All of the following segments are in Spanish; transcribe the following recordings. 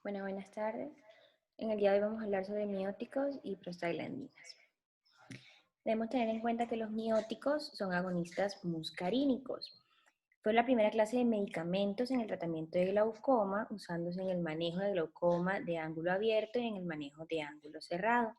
Bueno, buenas tardes. En el día de hoy vamos a hablar sobre mióticos y prostaglandinas. Debemos tener en cuenta que los mióticos son agonistas muscarínicos. Fue la primera clase de medicamentos en el tratamiento de glaucoma, usándose en el manejo de glaucoma de ángulo abierto y en el manejo de ángulo cerrado.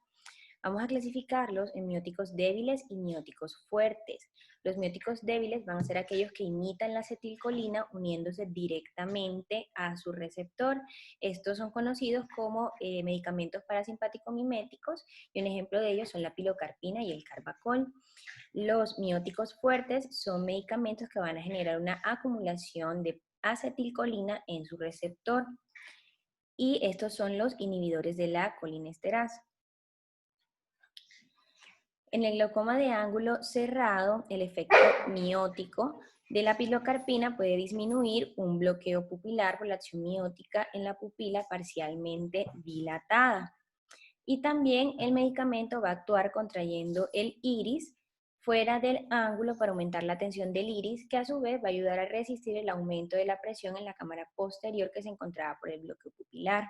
Vamos a clasificarlos en mióticos débiles y mióticos fuertes. Los mióticos débiles van a ser aquellos que imitan la acetilcolina uniéndose directamente a su receptor. Estos son conocidos como medicamentos parasimpático-miméticos y un ejemplo de ellos son la pilocarpina y el carbacol. Los mióticos fuertes son medicamentos que van a generar una acumulación de acetilcolina en su receptor y estos son los inhibidores de la colinesterasa. En el glaucoma de ángulo cerrado, el efecto miótico de la pilocarpina puede disminuir un bloqueo pupilar por la acción miótica en la pupila parcialmente dilatada. Y también el medicamento va a actuar contrayendo el iris fuera del ángulo para aumentar la tensión del iris, que a su vez va a ayudar a resistir el aumento de la presión en la cámara posterior que se encontraba por el bloqueo pupilar.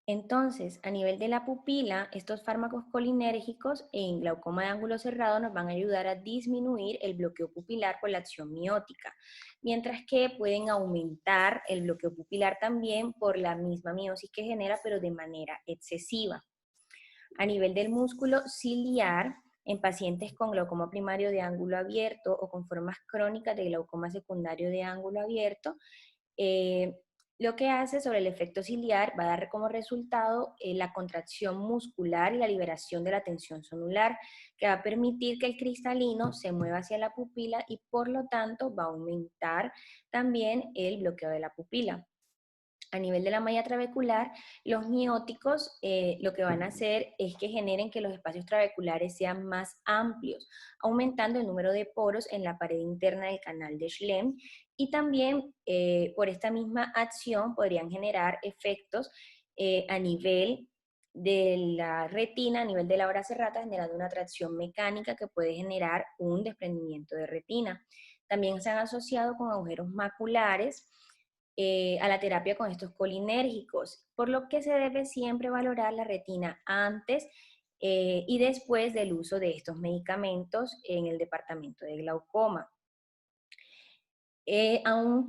Entonces, a nivel de la pupila, estos fármacos colinérgicos en glaucoma de ángulo cerrado nos van a ayudar a disminuir el bloqueo pupilar por la acción miótica, mientras que pueden aumentar el bloqueo pupilar también por la misma miosis que genera, pero de manera excesiva. A nivel del músculo ciliar, en pacientes con glaucoma primario de ángulo abierto o con formas crónicas de glaucoma secundario de ángulo abierto, eh, lo que hace sobre el efecto ciliar va a dar como resultado la contracción muscular y la liberación de la tensión sonular, que va a permitir que el cristalino se mueva hacia la pupila y por lo tanto va a aumentar también el bloqueo de la pupila. A nivel de la malla trabecular, los mióticos lo que van a hacer es que generen que los espacios trabeculares sean más amplios, aumentando el número de poros en la pared interna del canal de Schlemm y también por esta misma acción podrían generar efectos a nivel de la retina, a nivel de la hora serrata, generando una tracción mecánica que puede generar un desprendimiento de retina. También se han asociado con agujeros maculares a la terapia con estos colinérgicos, por lo que se debe siempre valorar la retina antes y después del uso de estos medicamentos en el departamento de glaucoma. Aún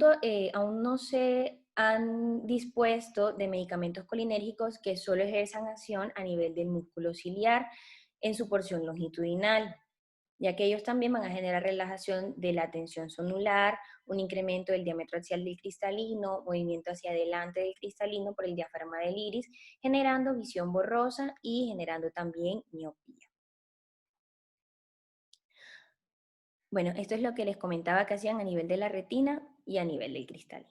no se han dispuesto de medicamentos colinérgicos que solo ejerzan acción a nivel del músculo ciliar en su porción longitudinal, ya que ellos también van a generar relajación de la tensión sonular, un incremento del diámetro axial del cristalino, movimiento hacia adelante del cristalino por el diafragma del iris, generando visión borrosa y generando también miopía. Bueno, esto es lo que les comentaba que hacían a nivel de la retina y a nivel del cristalino.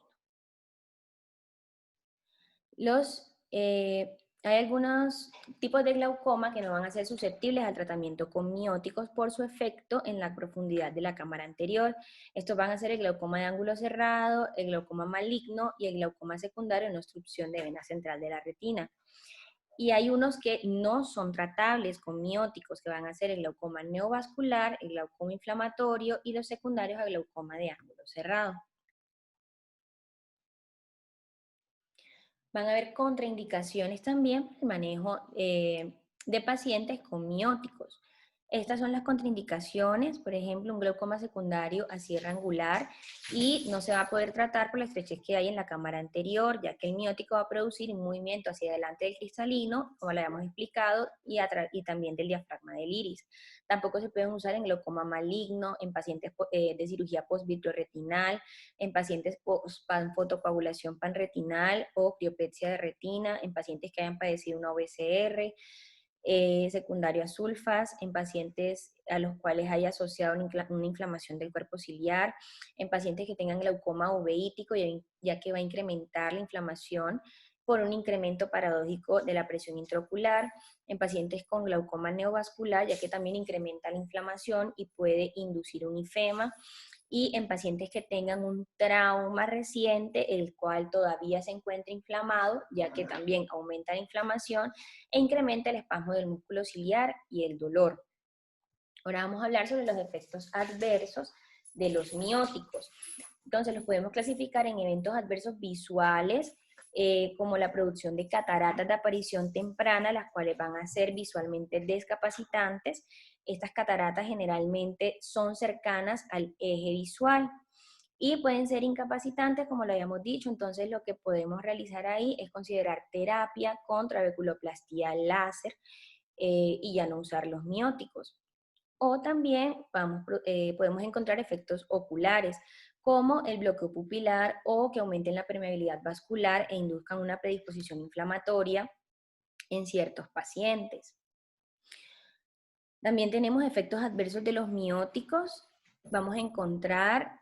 Hay algunos tipos de glaucoma que no van a ser susceptibles al tratamiento con mióticos por su efecto en la profundidad de la cámara anterior. Estos van a ser el glaucoma de ángulo cerrado, el glaucoma maligno y el glaucoma secundario en obstrucción de vena central de la retina. Y hay unos que no son tratables con mióticos, que van a ser el glaucoma neovascular, el glaucoma inflamatorio y los secundarios al glaucoma de ángulo cerrado. Van a haber contraindicaciones también para el manejo de pacientes con mióticos. Estas son las contraindicaciones, por ejemplo, un glaucoma secundario a sierra angular y no se va a poder tratar por la estrechez que hay en la cámara anterior, ya que el miótico va a producir un movimiento hacia adelante del cristalino, como lo habíamos explicado, y también del diafragma del iris. Tampoco se pueden usar en glaucoma maligno, en pacientes de cirugía posvitreoretinal, en pacientes post-fotocoagulación panretinal o criopexia de retina, en pacientes que hayan padecido una OVCR, secundario a sulfas, en pacientes a los cuales haya asociado una inflamación del cuerpo ciliar, en pacientes que tengan glaucoma uveítico, ya que va a incrementar la inflamación por un incremento paradójico de la presión intraocular, en pacientes con glaucoma neovascular, ya que también incrementa la inflamación y puede inducir un ifema, y en pacientes que tengan un trauma reciente, el cual todavía se encuentra inflamado, ya que también aumenta la inflamación e incrementa el espasmo del músculo ciliar y el dolor. Ahora vamos a hablar sobre los efectos adversos de los mióticos. Entonces los podemos clasificar en eventos adversos visuales, como la producción de cataratas de aparición temprana, las cuales van a ser visualmente discapacitantes. Estas cataratas generalmente son cercanas al eje visual y pueden ser incapacitantes, como lo habíamos dicho. Entonces lo que podemos realizar ahí es considerar terapia con trabeculoplastía láser y ya no usar los mióticos. O también podemos encontrar efectos oculares, como el bloqueo pupilar o que aumenten la permeabilidad vascular e induzcan una predisposición inflamatoria en ciertos pacientes. También tenemos efectos adversos de los mióticos. Vamos a encontrar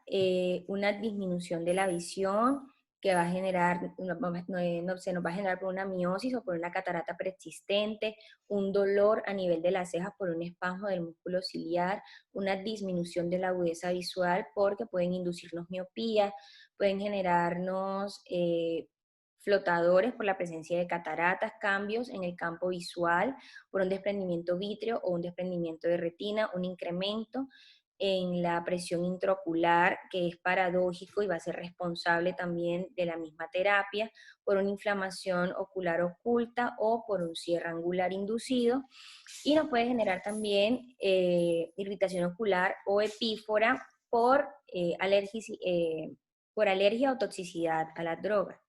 una disminución de la visión que va a generar, se nos va a generar por una miosis o por una catarata persistente, un dolor a nivel de las cejas por un espasmo del músculo ciliar, una disminución de la agudeza visual porque pueden inducirnos miopía, pueden generarnos flotadores por la presencia de cataratas, cambios en el campo visual por un desprendimiento vítreo o un desprendimiento de retina, un incremento en la presión intraocular, que es paradójico y va a ser responsable también de la misma terapia, por una inflamación ocular oculta o por un cierre angular inducido, y nos puede generar también irritación ocular o epífora por alergia o toxicidad a la droga.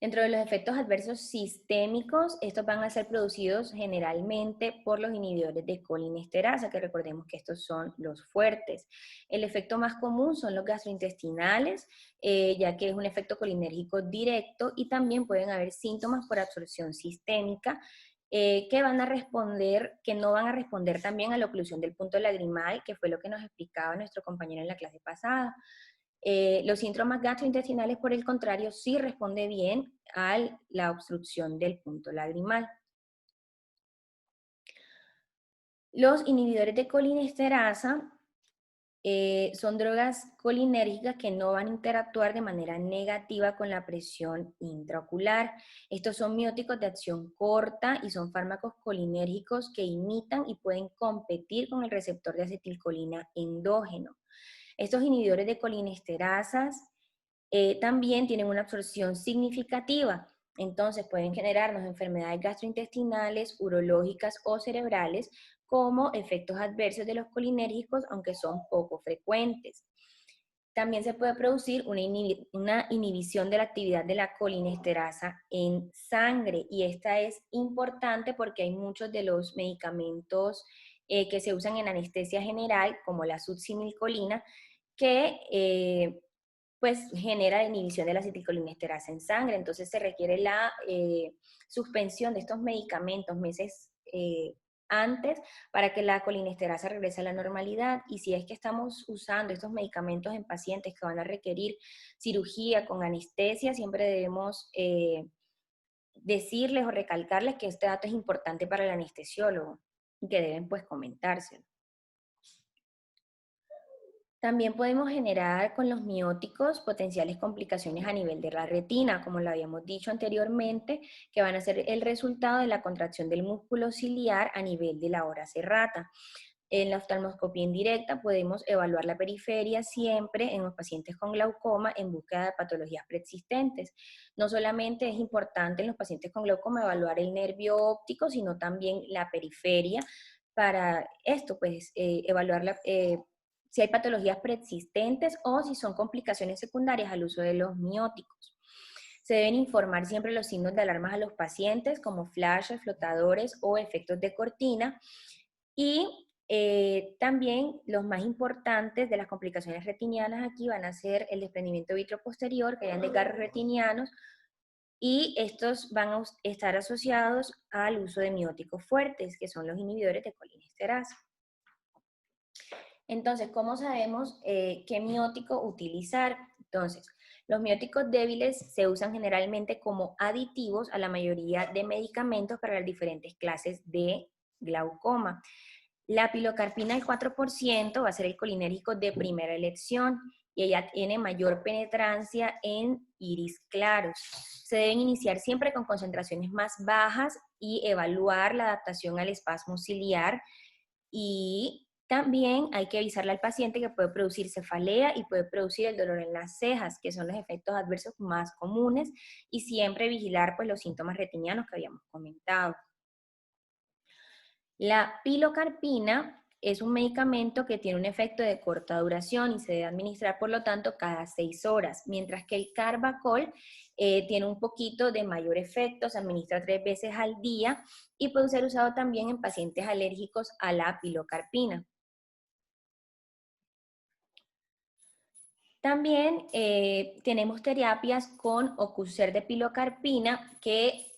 Dentro de los efectos adversos sistémicos, estos van a ser producidos generalmente por los inhibidores de colinesterasa, que recordemos que estos son los fuertes. El efecto más común son los gastrointestinales, ya que es un efecto colinérgico directo, y también pueden haber síntomas por absorción sistémica, que no van a responder también a la oclusión del punto lagrimal, que fue lo que nos explicaba nuestro compañero en la clase pasada. Los síntomas gastrointestinales, por el contrario, sí responde bien a la obstrucción del punto lagrimal. Los inhibidores de colinesterasa son drogas colinérgicas que no van a interactuar de manera negativa con la presión intraocular. Estos son mióticos de acción corta y son fármacos colinérgicos que imitan y pueden competir con el receptor de acetilcolina endógeno. Estos inhibidores de colinesterasas también tienen una absorción significativa, entonces pueden generarnos enfermedades gastrointestinales, urológicas o cerebrales como efectos adversos de los colinérgicos, aunque son poco frecuentes. También se puede producir una inhibición de la actividad de la colinesterasa en sangre, y esta es importante porque hay muchos de los medicamentos que se usan en anestesia general, como la succinilcolina, que pues genera la inhibición de la acetilcolinesterasa en sangre. Entonces se requiere la suspensión de estos medicamentos meses antes para que la colinesterasa regrese a la normalidad. Y si es que estamos usando estos medicamentos en pacientes que van a requerir cirugía con anestesia, siempre debemos decirles o recalcarles que este dato es importante para el anestesiólogo y que deben pues comentárselo. También podemos generar con los mióticos potenciales complicaciones a nivel de la retina, como lo habíamos dicho anteriormente, que van a ser el resultado de la contracción del músculo ciliar a nivel de la hora serrata. En la oftalmoscopía indirecta podemos evaluar la periferia siempre en los pacientes con glaucoma en búsqueda de patologías preexistentes. No solamente es importante en los pacientes con glaucoma evaluar el nervio óptico, sino también la periferia. Para esto, pues, evaluar si hay patologías preexistentes o si son complicaciones secundarias al uso de los mióticos. Se deben informar siempre los signos de alarma a los pacientes, como flashes, flotadores o efectos de cortina. Y también los más importantes de las complicaciones retinianas aquí van a ser el desprendimiento vitreoposterior, que hayan desgarros retinianos, y estos van a estar asociados al uso de mióticos fuertes, que son los inhibidores de colinesterasa. Entonces, ¿cómo sabemos qué miótico utilizar? Entonces, los mióticos débiles se usan generalmente como aditivos a la mayoría de medicamentos para las diferentes clases de glaucoma. La pilocarpina del 4% va a ser el colinérgico de primera elección y ella tiene mayor penetrancia en iris claros. Se deben iniciar siempre con concentraciones más bajas y evaluar la adaptación al espasmo ciliar, y También hay que avisarle al paciente que puede producir cefalea y puede producir el dolor en las cejas, que son los efectos adversos más comunes, y siempre vigilar pues, los síntomas retinianos que habíamos comentado. La pilocarpina es un medicamento que tiene un efecto de corta duración y se debe administrar, por lo tanto, cada 6 horas, mientras que el carbacol tiene un poquito de mayor efecto, se administra 3 veces al día y puede ser usado también en pacientes alérgicos a la pilocarpina. También tenemos terapias con Ocuser de pilocarpina que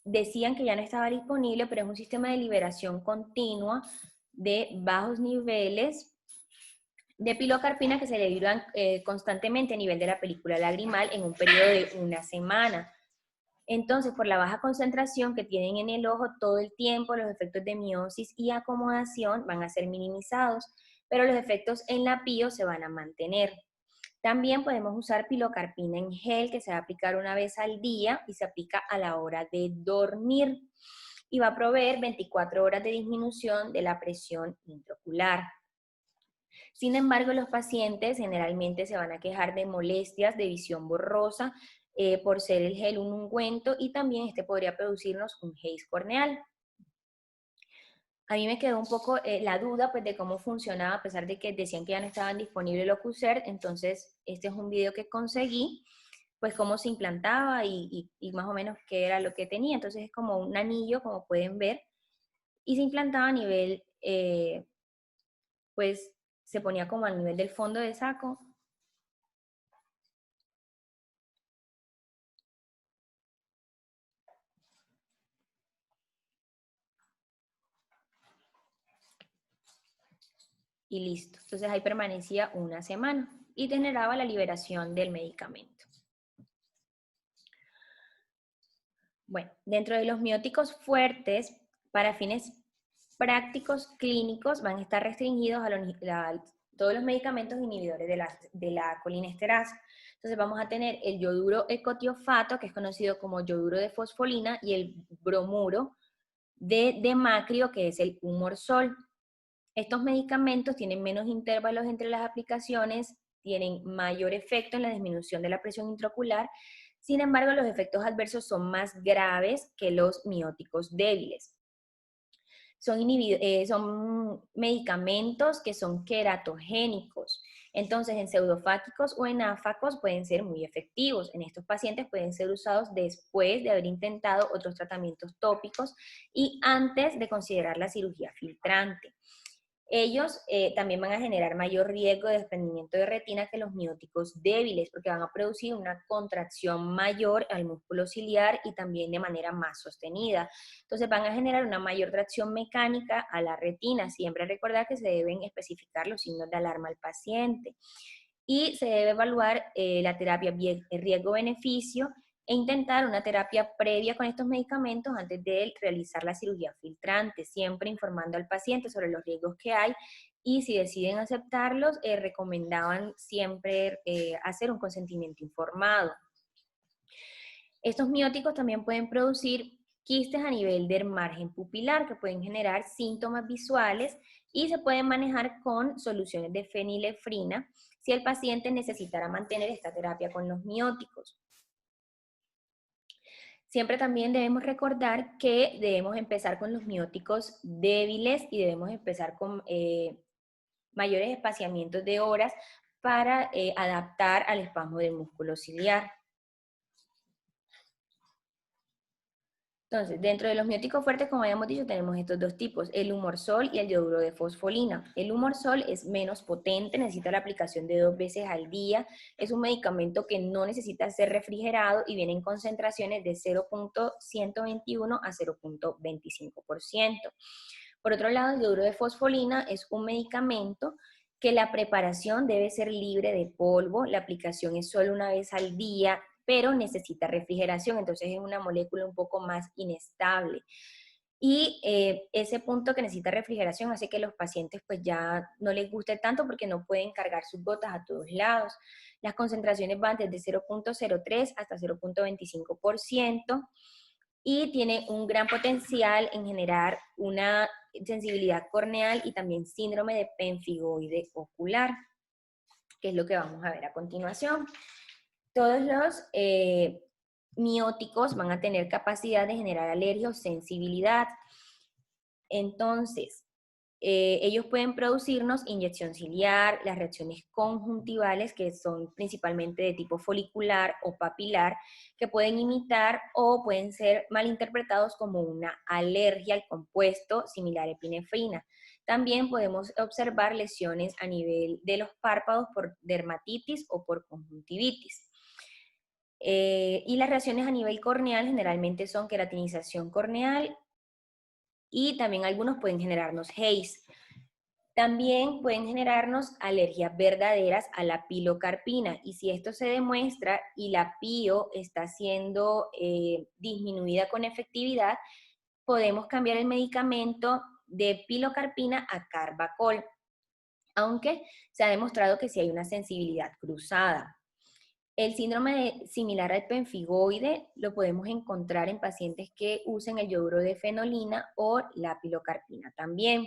decían que ya no estaba disponible, pero es un sistema de liberación continua de bajos niveles de pilocarpina que se le libran constantemente a nivel de la película lagrimal en un periodo de una semana. Entonces, por la baja concentración que tienen en el ojo todo el tiempo, los efectos de miosis y acomodación van a ser minimizados, pero los efectos en la pío se van a mantener. También podemos usar pilocarpina en gel que se va a aplicar una vez al día y se aplica a la hora de dormir y va a proveer 24 horas de disminución de la presión intraocular. Sin embargo, los pacientes generalmente se van a quejar de molestias, de visión borrosa, por ser el gel un ungüento y también este podría producirnos un haze corneal. A mí me quedó un poco la duda pues, de cómo funcionaba, a pesar de que decían que ya no estaban disponibles los Ocuser, entonces este es un video que conseguí, pues cómo se implantaba y más o menos qué era lo que tenía. Entonces es como un anillo, como pueden ver, y se implantaba a nivel, pues se ponía como al nivel del fondo del saco. Y listo. Entonces ahí permanecía una semana y generaba la liberación del medicamento. Bueno, dentro de los mióticos fuertes, para fines prácticos clínicos van a estar restringidos a todos los medicamentos inhibidores de la colinesterasa. Entonces vamos a tener el yoduro ecotiofato, que es conocido como yoduro de fosfolina, y el bromuro de demacrio, que es el humorsol. Estos medicamentos tienen menos intervalos entre las aplicaciones, tienen mayor efecto en la disminución de la presión intraocular, sin embargo, los efectos adversos son más graves que los mióticos débiles. Son medicamentos que son queratogénicos. Entonces, en pseudofáquicos o en áfacos pueden ser muy efectivos. En estos pacientes pueden ser usados después de haber intentado otros tratamientos tópicos y antes de considerar la cirugía filtrante. Ellos también van a generar mayor riesgo de desprendimiento de retina que los mióticos débiles, porque van a producir una contracción mayor al músculo ciliar y también de manera más sostenida. Entonces van a generar una mayor tracción mecánica a la retina. Siempre recordar que se deben especificar los signos de alarma al paciente. Y se debe evaluar la terapia riesgo-beneficio e intentar una terapia previa con estos medicamentos antes de realizar la cirugía filtrante, siempre informando al paciente sobre los riesgos que hay y si deciden aceptarlos, recomendaban siempre hacer un consentimiento informado. Estos mióticos también pueden producir quistes a nivel del margen pupilar que pueden generar síntomas visuales y se pueden manejar con soluciones de fenilefrina si el paciente necesitara mantener esta terapia con los mióticos. Siempre también debemos recordar que debemos empezar con los mióticos débiles y debemos empezar con mayores espaciamientos de horas para adaptar al espasmo del músculo ciliar. Entonces, dentro de los mióticos fuertes, como habíamos dicho, tenemos estos dos tipos, el humorsol y el yoduro de fosfolina. El humorsol es menos potente, necesita la aplicación de 2 veces al día. Es un medicamento que no necesita ser refrigerado y viene en concentraciones de 0.121 a 0.25%. Por otro lado, el yoduro de fosfolina es un medicamento que la preparación debe ser libre de polvo, la aplicación es solo una vez al día, pero necesita refrigeración, entonces es una molécula un poco más inestable. Y ese punto que necesita refrigeración hace que los pacientes pues ya no les guste tanto porque no pueden cargar sus gotas a todos lados. Las concentraciones van desde 0.03 hasta 0.25%. y tiene un gran potencial en generar una sensibilidad corneal y también síndrome de pemfigoide ocular, que es lo que vamos a ver a continuación. Todos los mióticos van a tener capacidad de generar alergia o sensibilidad. Entonces, ellos pueden producirnos inyección ciliar, las reacciones conjuntivales, que son principalmente de tipo folicular o papilar, que pueden imitar o pueden ser malinterpretados como una alergia al compuesto similar a epinefrina. También podemos observar lesiones a nivel de los párpados por dermatitis o por conjuntivitis. Y las reacciones a nivel corneal generalmente son queratinización corneal y también algunos pueden generarnos haze. También pueden generarnos alergias verdaderas a la pilocarpina, y si esto se demuestra y la pio está siendo disminuida con efectividad, podemos cambiar el medicamento de pilocarpina a carbacol, aunque se ha demostrado que sí hay una sensibilidad cruzada. El síndrome similar al pemfigoide lo podemos encontrar en pacientes que usen el yoduro de fenolina o la pilocarpina también.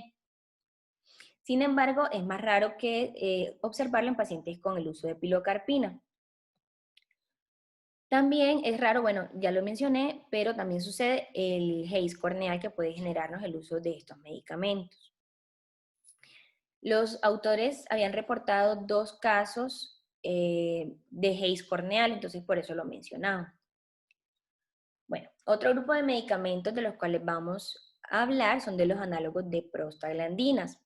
Sin embargo, es más raro que observarlo en pacientes con el uso de pilocarpina. También es raro, bueno, ya lo mencioné, pero también sucede el haze corneal que puede generarnos el uso de estos medicamentos. Los autores habían reportado 2 casos de haze corneal, entonces por eso lo mencionaba. Bueno, otro grupo de medicamentos de los cuales vamos a hablar son de los análogos de prostaglandinas.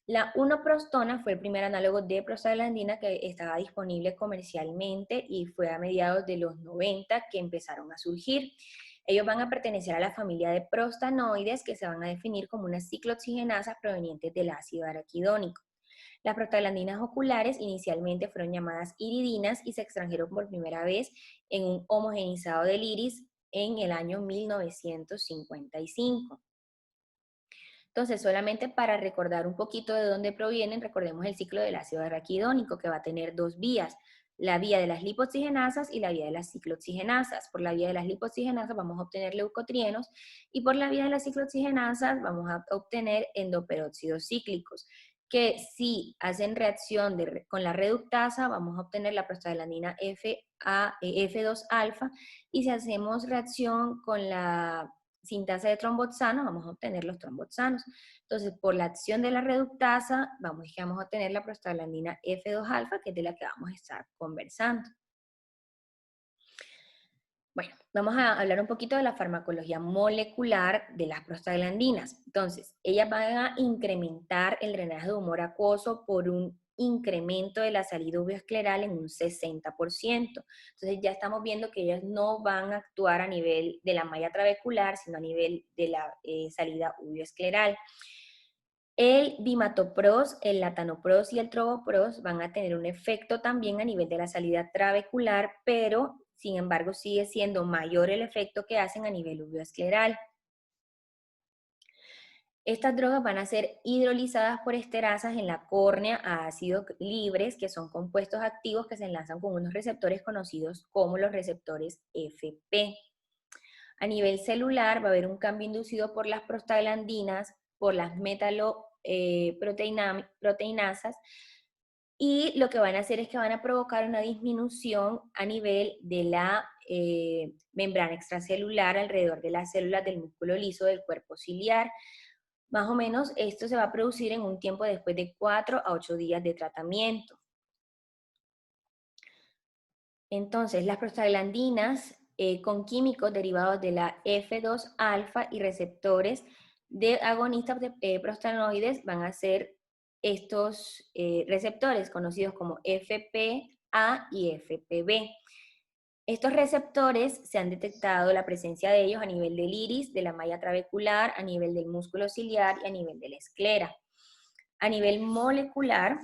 La unoprostona fue el primer análogo de prostaglandina que estaba disponible comercialmente y fue a mediados de los 90 que empezaron a surgir. Ellos van a pertenecer a la familia de prostanoides que se van a definir como unas ciclooxigenasas provenientes del ácido araquidónico. Las prostaglandinas oculares inicialmente fueron llamadas iridinas y se extrajeron por primera vez en un homogenizado del iris en el año 1955. Entonces, solamente para recordar un poquito de dónde provienen, recordemos el ciclo del ácido araquidónico, que va a tener 2 vías, la vía de las lipoxigenasas y la vía de las ciclooxigenasas. Por la vía de las lipoxigenasas vamos a obtener leucotrienos y por la vía de las ciclooxigenasas vamos a obtener endoperóxidos cíclicos, que si hacen reacción con la reductasa vamos a obtener la prostaglandina F2 alfa, y si hacemos reacción con la sintasa de tromboxano, vamos a obtener los tromboxanos. Entonces, por la acción de la reductasa, vamos a obtener la prostaglandina F2 alfa, que es de la que vamos a estar conversando. Bueno, vamos a hablar un poquito de la farmacología molecular de las prostaglandinas. Entonces, ellas van a incrementar el drenaje de humor acuoso por un incremento de la salida uveoescleral en un 60%. Entonces, ya estamos viendo que ellas no van a actuar a nivel de la malla trabecular, sino a nivel de la salida uveoescleral. El dimatopros, el latanopros y el trobopros van a tener un efecto también a nivel de la salida trabecular, pero sin embargo sigue siendo mayor el efecto que hacen a nivel uveoescleral. Estas drogas van a ser hidrolizadas por esterasas en la córnea a ácidos libres, que son compuestos activos que se enlazan con unos receptores conocidos como los receptores FP. A nivel celular va a haber un cambio inducido por las prostaglandinas, por las metaloproteinasas, y lo que van a hacer es que van a provocar una disminución a nivel de la membrana extracelular alrededor de las células del músculo liso del cuerpo ciliar. Más o menos esto se va a producir en un tiempo después de 4 a 8 días de tratamiento. Entonces, las prostaglandinas con químicos derivados de la F2 alfa y receptores de agonistas de prostanoides van a ser estos receptores conocidos como FPA y FPB. Estos receptores se han detectado la presencia de ellos a nivel del iris, de la malla trabecular, a nivel del músculo ciliar y a nivel de la esclera. A nivel molecular,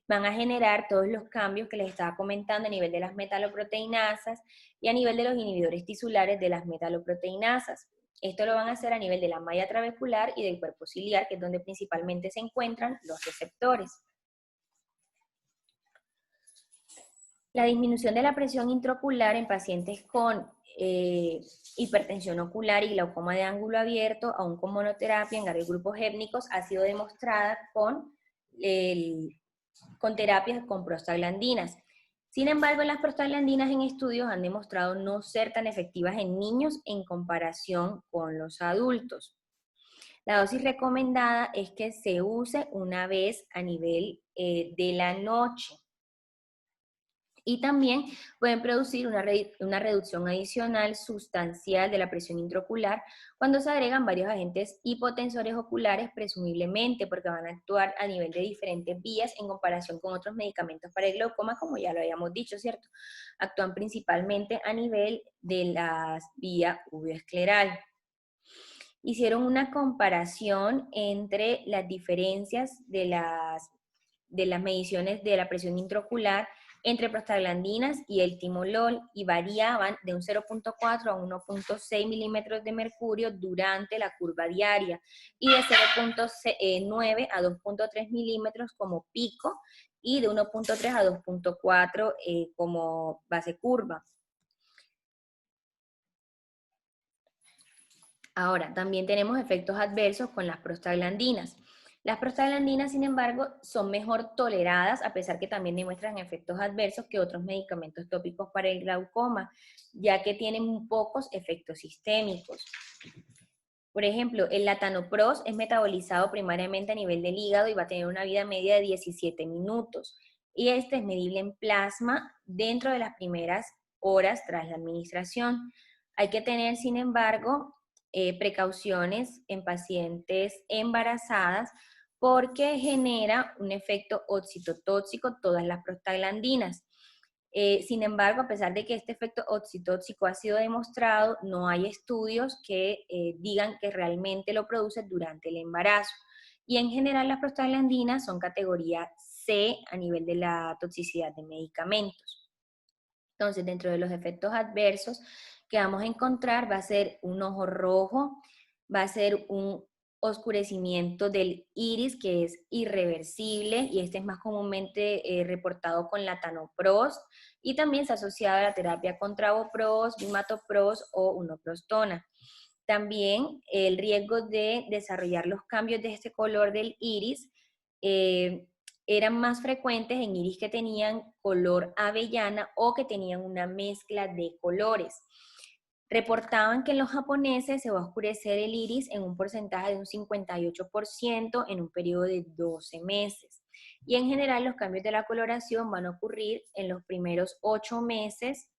van a generar todos los cambios que les estaba comentando a nivel de las metaloproteinasas y a nivel de los inhibidores tisulares de las metaloproteinasas. Esto lo van a hacer a nivel de la malla trabecular y del cuerpo ciliar, que es donde principalmente se encuentran los receptores. La disminución de la presión intraocular en pacientes con hipertensión ocular y glaucoma de ángulo abierto, aún con monoterapia en varios grupos étnicos, ha sido demostrada con terapias con prostaglandinas. Sin embargo, las prostaglandinas en estudios han demostrado no ser tan efectivas en niños en comparación con los adultos. La dosis recomendada es que se use una vez a nivel de la noche. Y también pueden producir una reducción adicional sustancial de la presión intraocular cuando se agregan varios agentes hipotensores oculares, presumiblemente porque van a actuar a nivel de diferentes vías en comparación con otros medicamentos para el glaucoma, como ya lo habíamos dicho, ¿cierto? Actúan principalmente a nivel de la vía uveoescleral. Hicieron una comparación entre las diferencias de las mediciones de la presión intraocular entre prostaglandinas y el timolol y variaban de un 0.4 a 1.6 milímetros de mercurio durante la curva diaria y de 0.9 a 2.3 milímetros como pico y de 1.3 a 2.4 como base curva. Ahora, también tenemos efectos adversos con las prostaglandinas. Las prostaglandinas, sin embargo, son mejor toleradas, a pesar que también demuestran efectos adversos que otros medicamentos tópicos para el glaucoma, ya que tienen pocos efectos sistémicos. Por ejemplo, el latanoprost es metabolizado primariamente a nivel del hígado y va a tener una vida media de 17 minutos. Y este es medible en plasma dentro de las primeras horas tras la administración. Hay que tener, sin embargo, precauciones en pacientes embarazadas porque genera un efecto oxitotóxico todas las prostaglandinas. Sin embargo, a pesar de que este efecto oxitóxico ha sido demostrado, no hay estudios que digan que realmente lo produce durante el embarazo. Y en general las prostaglandinas son categoría C a nivel de la toxicidad de medicamentos. Entonces, dentro de los efectos adversos que vamos a encontrar va a ser un ojo rojo, va a ser un oscurecimiento del iris que es irreversible y este es más comúnmente reportado con latanoprost y también se asocia a la terapia con travoprost, bimatoprost o unoprostona. También el riesgo de desarrollar los cambios de este color del iris eran más frecuentes en iris que tenían color avellana o que tenían una mezcla de colores. Reportaban que en los japoneses se va a oscurecer el iris en un porcentaje de un 58% en un periodo de 12 meses. Y en general los cambios de la coloración van a ocurrir en los primeros 8 meses.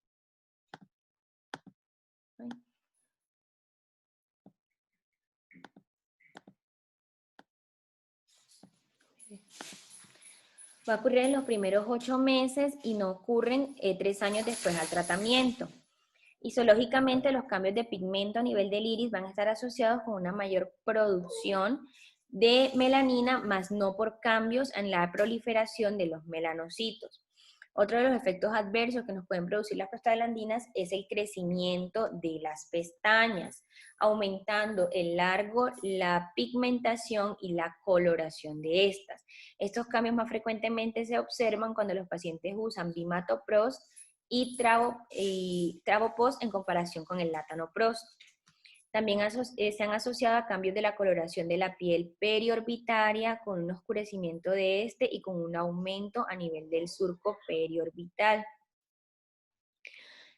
Va a ocurrir en los primeros 8 meses y no ocurren 3 años después al tratamiento. Histológicamente, los cambios de pigmento a nivel del iris van a estar asociados con una mayor producción de melanina, más no por cambios en la proliferación de los melanocitos. Otro de los efectos adversos que nos pueden producir las prostaglandinas es el crecimiento de las pestañas, aumentando el largo, la pigmentación y la coloración de estas. Estos cambios más frecuentemente se observan cuando los pacientes usan bimatoprost y travoprost en comparación con el latanoprost. También se han asociado a cambios de la coloración de la piel periorbitaria con un oscurecimiento de este y con un aumento a nivel del surco periorbital.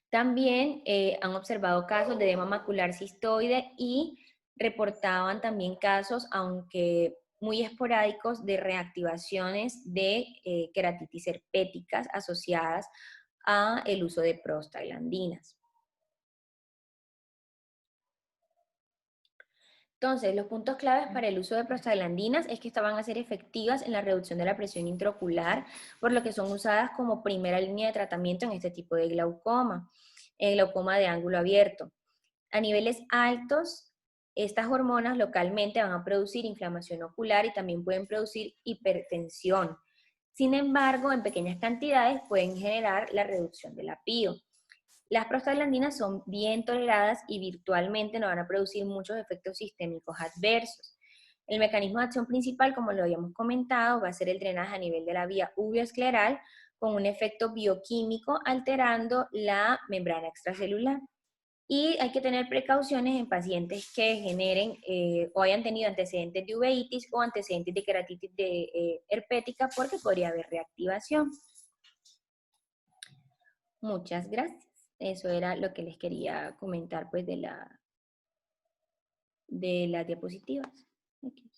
También han observado casos de edema macular cistoide y reportaban también casos, aunque muy esporádicos, de reactivaciones de queratitis herpéticas asociadas a el uso de prostaglandinas. Entonces, los puntos claves para el uso de prostaglandinas es que estas van a ser efectivas en la reducción de la presión intraocular, por lo que son usadas como primera línea de tratamiento en este tipo de glaucoma, el glaucoma de ángulo abierto. A niveles altos, estas hormonas localmente van a producir inflamación ocular y también pueden producir hipertensión. Sin embargo, en pequeñas cantidades pueden generar la reducción del apío. Las prostaglandinas son bien toleradas y virtualmente no van a producir muchos efectos sistémicos adversos. El mecanismo de acción principal, como lo habíamos comentado, va a ser el drenaje a nivel de la vía uveoescleral con un efecto bioquímico alterando la membrana extracelular. Y hay que tener precauciones en pacientes que generen o hayan tenido antecedentes de uveitis o antecedentes de queratitis herpética porque podría haber reactivación. Muchas gracias. Eso era lo que les quería comentar pues de las diapositivas. Aquí.